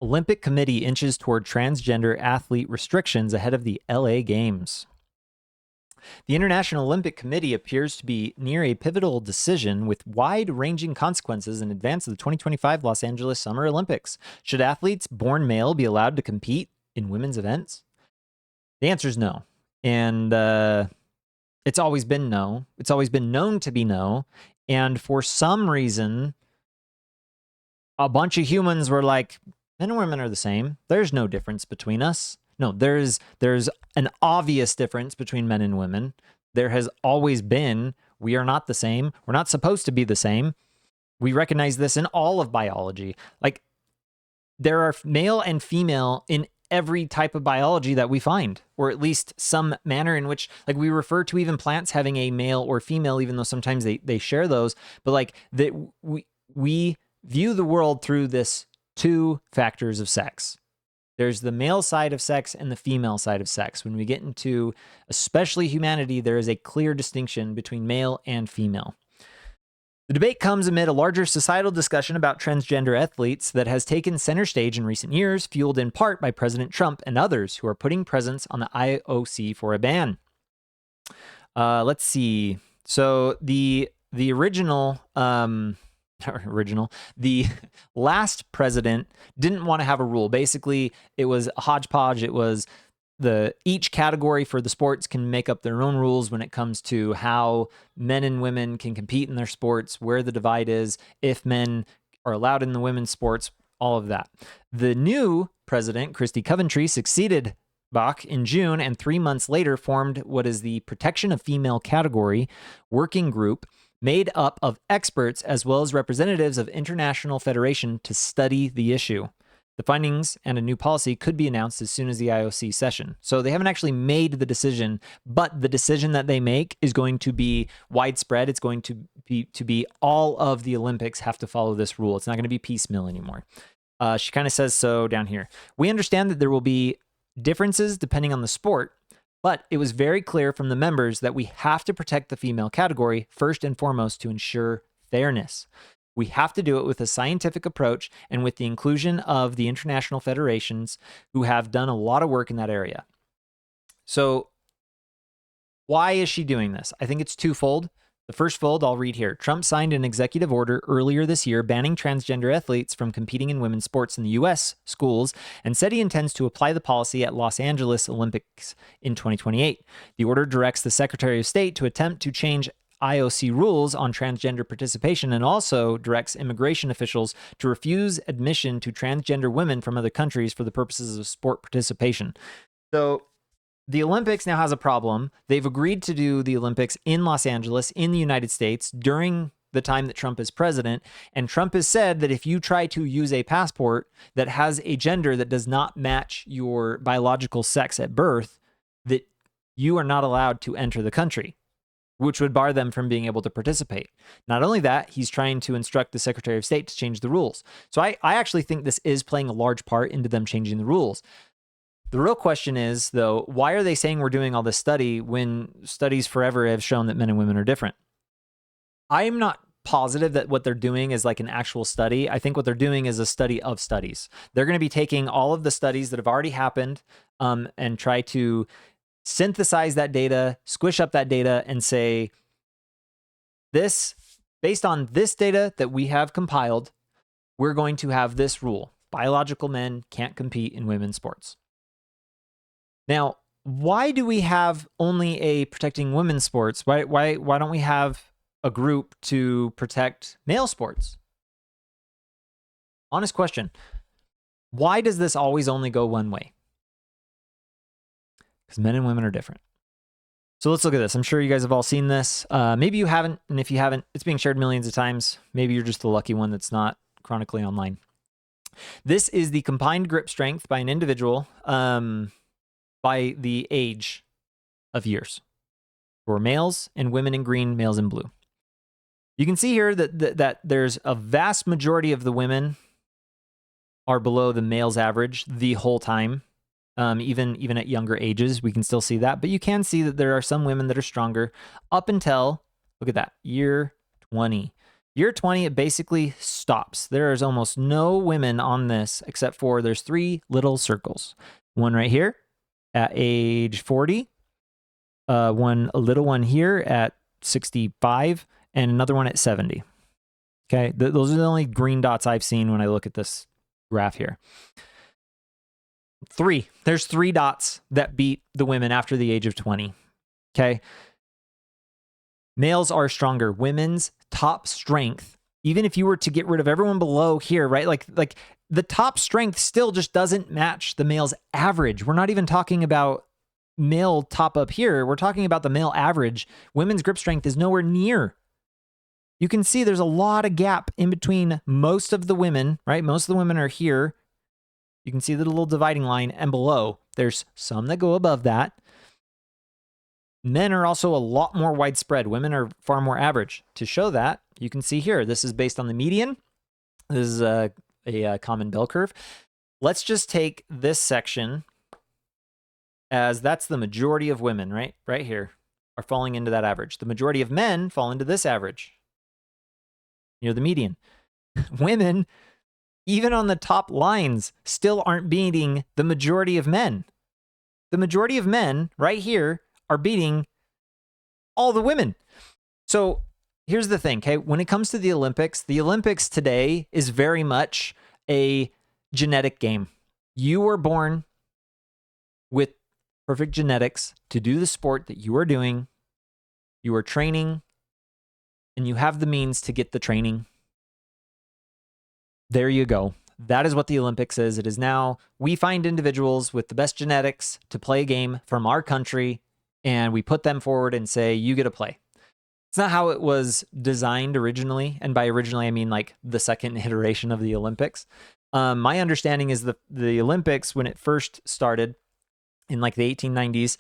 Olympic Committee inches toward transgender athlete restrictions ahead of the LA Games. The International Olympic Committee appears to be near a pivotal decision with wide-ranging consequences in advance of the 2025 Los Angeles Summer Olympics. Should athletes born male be allowed to compete in women's events? The answer is no. And it's always been no. It's always been known to be no. And for some reason, a bunch of humans were like, men and women are the same. There's no difference between us. No, there's an obvious difference between men and women. There has always been. We are not the same. We're not supposed to be the same. We recognize this in all of biology. Like, there are male and female in every type of biology that we find, or at least some manner in which, like, we refer to even plants having a male or female, even though sometimes they share those. But like that, we view the world through this two factors of sex. There's the male side of sex and the female side of sex. When we get into especially humanity, there is a clear distinction between male and female. The debate comes amid a larger societal discussion about transgender athletes that has taken center stage in recent years, fueled in part by President Trump and others who are putting presence on the IOC for a ban. Let's see. So the last president didn't want to have a rule. Basically, it was a hodgepodge. It was each category for the sports can make up their own rules when it comes to how men and women can compete in their sports, where the divide is, if men are allowed in the women's sports, all of that. The new president, Christy Coventry, succeeded Bach in June, and 3 months later formed what is the Protection of Female Category working group, made up of experts as well as representatives of international federation to study the issue. The findings and a new policy could be announced as soon as the IOC session. So they haven't actually made the decision, but the decision that they make is going to be widespread. It's going to be all of the Olympics have to follow this rule. It's not going to be piecemeal anymore. She kind of says so down here. We understand that there will be differences depending on the sport, but it was very clear from the members that we have to protect the female category first and foremost to ensure fairness. We have to do it with a scientific approach and with the inclusion of the international federations who have done a lot of work in that area. So why is she doing this? I think it's twofold. The first fold I'll read here. Trump signed an executive order earlier this year banning transgender athletes from competing in women's sports in the U.S. schools and said he intends to apply the policy at Los Angeles Olympics in 2028. The order directs the Secretary of State to attempt to change IOC rules on transgender participation and also directs immigration officials to refuse admission to transgender women from other countries for the purposes of sport participation. So the Olympics now has a problem. They've agreed to do the Olympics in Los Angeles, in the United States, during the time that Trump is president. And Trump has said that if you try to use a passport that has a gender that does not match your biological sex at birth, that you are not allowed to enter the country, which would bar them from being able to participate. Not only that, he's trying to instruct the Secretary of State to change the rules. So I actually think this is playing a large part into them changing the rules. The real question is, though, why are they saying we're doing all this study when studies forever have shown that men and women are different? I'm not positive that what they're doing is like an actual study. I think what they're doing is a study of studies. They're going to be taking all of the studies that have already happened and try to synthesize that data, squish up that data, and say, this, based on this data that we have compiled, we're going to have this rule. Biological men can't compete in women's sports. Now, why do we have only a protecting women's sports? Why don't we have a group to protect male sports? Honest question. Why does this always only go one way? Because men and women are different. So let's look at this. I'm sure you guys have all seen this. Maybe you haven't, and if you haven't, it's being shared millions of times. Maybe you're just the lucky one that's not chronically online. This is the combined grip strength by an individual by the age of years for males and women in green, males in blue. You can see here that there's a vast majority of the women are below the male's average the whole time. Even at younger ages, we can still see that. But you can see that there are some women that are stronger up until, look at that, year 20. You're 20, it basically stops. There is almost no women on this except for there's 3 little circles. One right here at age 40, a little one here at 65, and another one at 70. Okay, those are the only green dots I've seen when I look at this graph here. There's 3 dots that beat the women after the age of 20. Okay. Males are stronger. Women's top strength, even if you were to get rid of everyone below here, right? Like the top strength still just doesn't match the male's average. We're not even talking about male top up here. We're talking about the male average. Women's grip strength is nowhere near. You can see there's a lot of gap in between most of the women, right? Most of the women are here. You can see the little dividing line, and below, there's some that go above that. Men are also a lot more widespread. Women are far more average. To show that, you can see here, this is based on the median. This is a common bell curve. Let's just take this section as that's the majority of women, right? Right here are falling into that average. The majority of men fall into this average. The median. Women, even on the top lines, still aren't beating the majority of men. The majority of men right here are beating all the women. So here's the thing, okay? When it comes to the Olympics today is very much a genetic game. You were born with perfect genetics to do the sport that you are doing. You are training, and you have the means to get the training. There you go. That is what the Olympics is. It is now, we find individuals with the best genetics to play a game from our country, and we put them forward and say, you get to play. It's not how it was designed originally. And by originally, I mean like the second iteration of the Olympics. My understanding is the Olympics, when it first started in like the 1890s,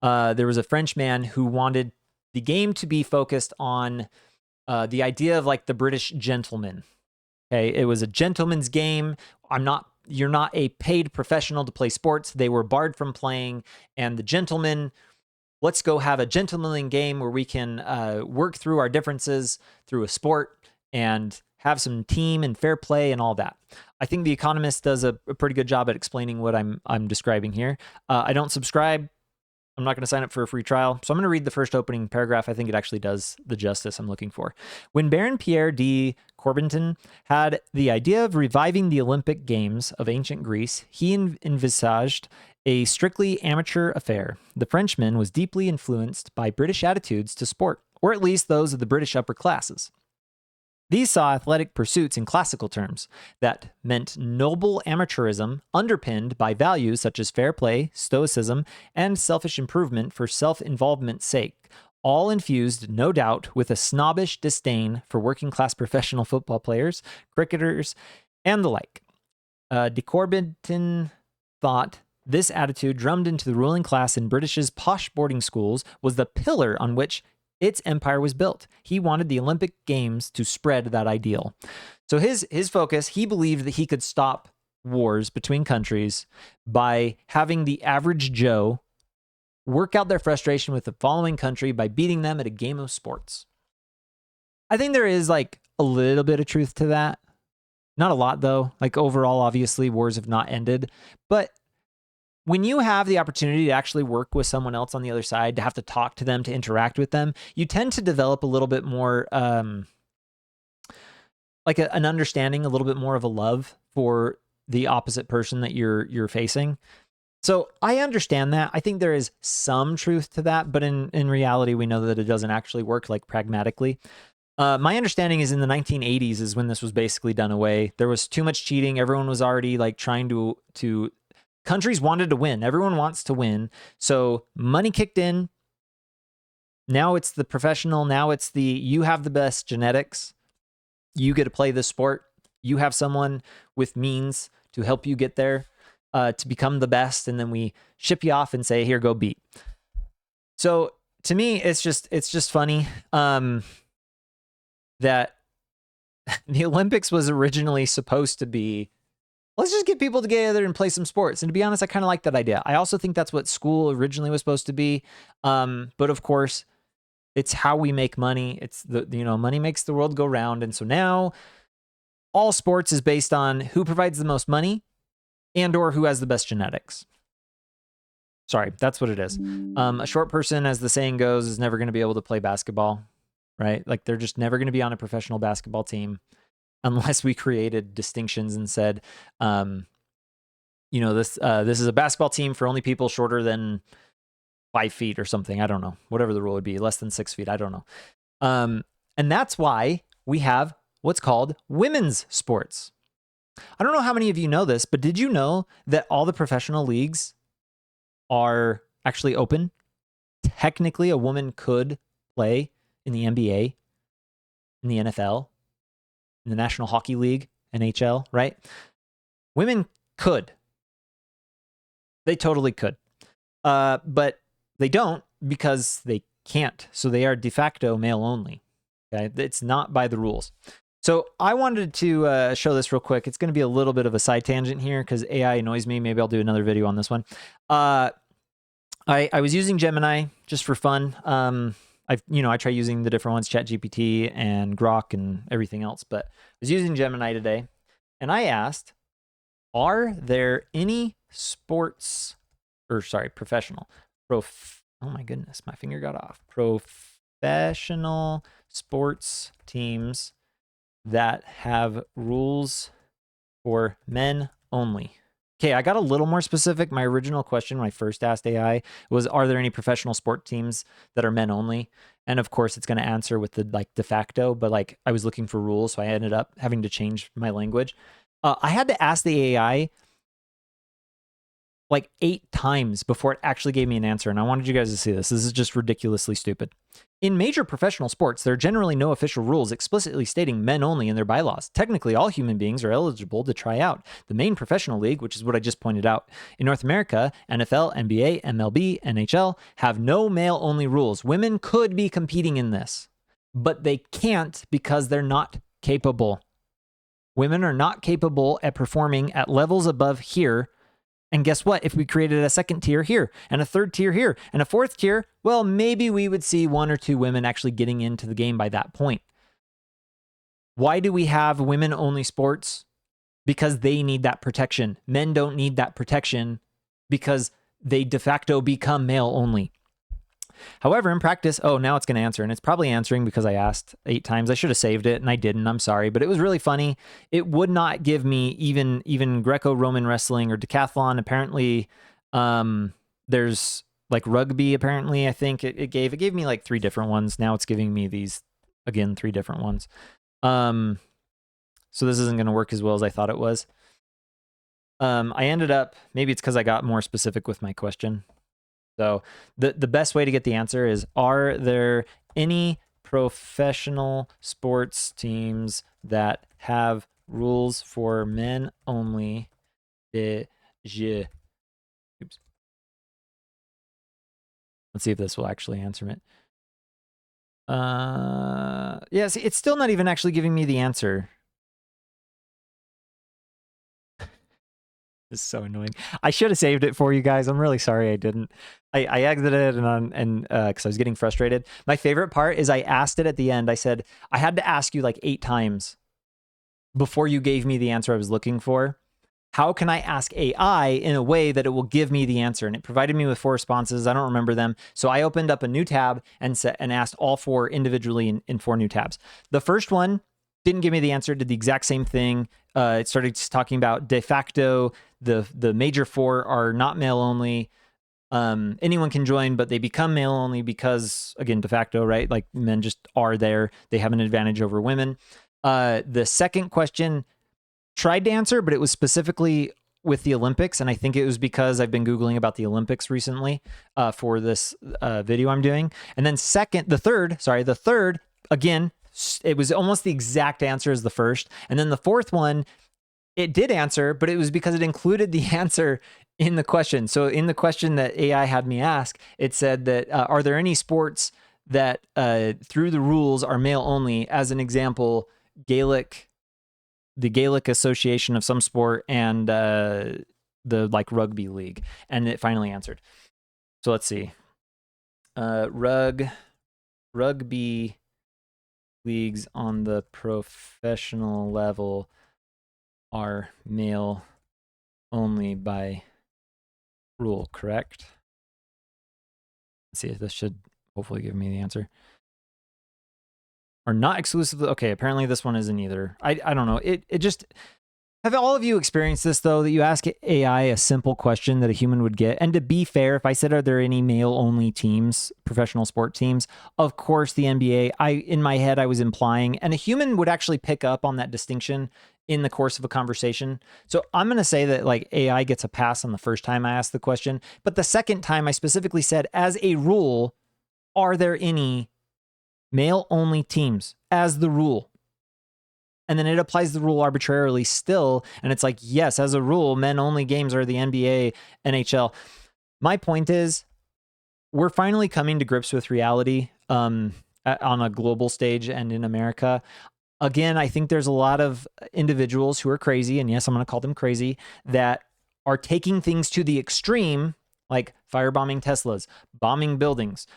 there was a French man who wanted the game to be focused on the idea of like the British gentleman. Okay, it was a gentleman's game. You're not a paid professional to play sports. They were barred from playing, and the gentleman, let's go have a gentlemanly game where we can work through our differences through a sport and have some team and fair play and all that. I think The Economist does a pretty good job at explaining what I'm describing here. I don't subscribe. I'm not going to sign up for a free trial. So I'm going to read the first opening paragraph. I think it actually does the justice I'm looking for. When Baron Pierre de Coubertin had the idea of reviving the Olympic Games of ancient Greece, he envisaged a strictly amateur affair. The Frenchman was deeply influenced by British attitudes to sport, or at least those of the British upper classes. These saw athletic pursuits in classical terms. That meant noble amateurism underpinned by values such as fair play, stoicism, and selfish improvement for self-involvement's sake, all infused, no doubt, with a snobbish disdain for working-class professional football players, cricketers, and the like. De Coubertin thought this attitude drummed into the ruling class in British's posh boarding schools was the pillar on which its empire was built. He wanted the Olympic Games to spread that ideal. So his focus, he believed that he could stop wars between countries by having the average Joe work out their frustration with the following country by beating them at a game of sports. I think there is like a little bit of truth to that. Not a lot though. Like overall, obviously, wars have not ended. But when you have the opportunity to actually work with someone else on the other side, to have to talk to them, to interact with them, you tend to develop a little bit more, like an understanding, a little bit more of a love for the opposite person that you're facing. So I understand that. I think there is some truth to that, but in reality, we know that it doesn't actually work like pragmatically. My understanding is in the 1980s is when this was basically done away. There was too much cheating. Everyone was already like trying to countries wanted to win. Everyone wants to win. So money kicked in. Now it's the professional. Now it's you have the best genetics. You get to play this sport. You have someone with means to help you get there, to become the best. And then we ship you off and say, here, go beat. So to me, it's just funny that the Olympics was originally supposed to be, let's just get people together and play some sports. And to be honest, I kind of like that idea. I also think that's what school originally was supposed to be. But of course, It's how we make money. It's money makes the world go round. And so now all sports is based on who provides the most money and or who has the best genetics. Sorry, that's what it is. A short person, as the saying goes, is never going to be able to play basketball, right? Like they're just never going to be on a professional basketball team unless we created distinctions and said, this is a basketball team for only people shorter than 5 feet or something. I don't know, whatever the rule would be, less than 6 feet. I don't know. And that's why we have what's called women's sports. I don't know how many of you know this, but did you know that all the professional leagues are actually open? Technically, a woman could play in the NBA, in the NFL, in the National Hockey League, NHL, right? Women could. They totally could. But they don't because they can't. So they are de facto male only. Okay, it's not by the rules. So I wanted to show this real quick. It's going to be a little bit of a side tangent here because AI annoys me. Maybe I'll do another video on this one. I was using Gemini just for fun. I try using the different ones, ChatGPT and Grok and everything else. But I was using Gemini today, and I asked, are there any professional, oh my goodness, my finger got off. Professional sports teams that have rules for men only? Okay, I got a little more specific. My original question when I first asked AI was, are there any professional sport teams that are men only? And of course, it's going to answer with the de facto, but I was looking for rules, so I ended up having to change my language. I had to ask the AI 8 times before it actually gave me an answer, and I wanted you guys to see this. This is just ridiculously stupid. In major professional sports, there are generally no official rules explicitly stating men only in their bylaws. Technically, all human beings are eligible to try out. The main professional league, which is what I just pointed out, in North America, NFL, NBA, MLB, NHL, have no male-only rules. Women could be competing in this, but they can't because they're not capable. Women are not capable at performing at levels above here. And guess what? If we created a second tier here and a third tier here and a fourth tier, well, maybe we would see 1 or 2 women actually getting into the game by that point. Why do we have women-only sports? Because they need that protection. Men don't need that protection because they de facto become male-only. However, in practice, now it's going to answer, and it's probably answering because I asked 8 times. I should have saved it, and I didn't. I'm sorry, but it was really funny. It would not give me even Greco-Roman wrestling or decathlon. Apparently, there's rugby. Apparently, I think it gave me 3 different ones. Now it's giving me these again 3 different ones. So this isn't going to work as well as I thought it was. I ended up, maybe it's because I got more specific with my question. So the best way to get the answer is, are there any professional sports teams that have rules for men only? Oops. Let's see if this will actually answer it. Yeah, see, it's still not even actually giving me the answer. This is so annoying. I should have saved it for you guys. I'm really sorry I didn't. I exited and because I was getting frustrated. My favorite part is I asked it at the end. I said, I had to ask you 8 times before you gave me the answer I was looking for. How can I ask AI in a way that it will give me the answer? And it provided me with 4 responses. I don't remember them. So I opened up a new tab and asked all 4 individually in 4 new tabs. The first one didn't give me the answer, did the exact same thing. It started talking about de facto, the major 4 are not male only. Anyone can join, but they become male only because, again, de facto, right? Men just are there. They have an advantage over women. The second question tried to answer, but it was specifically with the Olympics. And I think it was because I've been Googling about the Olympics recently for this video I'm doing. And then the third, again, it was almost the exact answer as the first. And then the fourth one, it did answer, but it was because it included the answer in the question. So in the question that AI had me ask, it said that, are there any sports that through the rules are male only? As an example, the Gaelic association of some sport and the rugby league. And it finally answered. So let's see. rugby leagues on the professional level are male only by rule, correct? Let's see if this should hopefully give me the answer. Are not exclusively okay. Apparently this one isn't either. I don't know. It just, have all of you experienced this though, that you ask AI a simple question that a human would get? And to be fair, if I said, are there any male only teams, professional sport teams? Of course, the NBA, in my head, I was implying, and a human would actually pick up on that distinction in the course of a conversation. So I'm going to say that like AI gets a pass on the first time I asked the question. But the second time I specifically said, as a rule, are there any male only teams as the rule? And then it applies the rule arbitrarily still. And it's like, yes, as a rule, men only games are the NBA, NHL. My point is, we're finally coming to grips with reality on a global stage and in America. Again, I think there's a lot of individuals who are crazy, and yes, I'm going to call them crazy, that are taking things to the extreme, like firebombing Teslas, bombing buildings,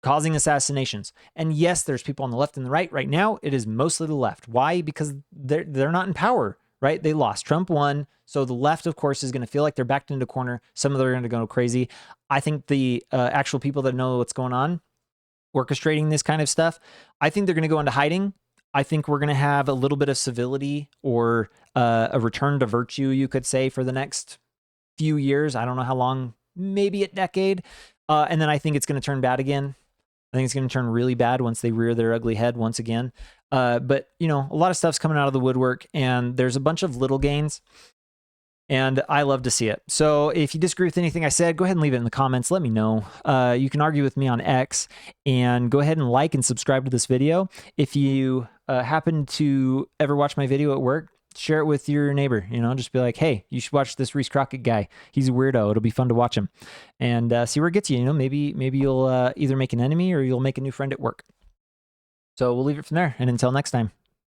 causing assassinations. And yes, there's people on the left and the right. Right now, it is mostly the left. Why? Because they're not in power, right? They lost. Trump won. So the left, of course, is going to feel like they're backed into a corner. Some of them are going to go crazy. I think the actual people that know what's going on, orchestrating this kind of stuff, I think they're going to go into hiding. I think we're going to have a little bit of civility or a return to virtue, you could say, for the next few years. I don't know how long, maybe a decade. And then I think it's going to turn bad again. I think it's going to turn really bad once they rear their ugly head once again. But, you know, a lot of stuff's coming out of the woodwork, and there's a bunch of little gains, and I love to see it. So if you disagree with anything I said, go ahead and leave it in the comments. Let me know. You can argue with me on X, and go ahead and like and subscribe to this video. If you happen to ever watch my video at work, share it with your neighbor. You know, just be like, hey, you should watch this Reese Crockett guy. He's a weirdo. It'll be fun to watch him, and see where it gets you. You know, maybe you'll either make an enemy or you'll make a new friend at work. So we'll leave it from there, and until next time.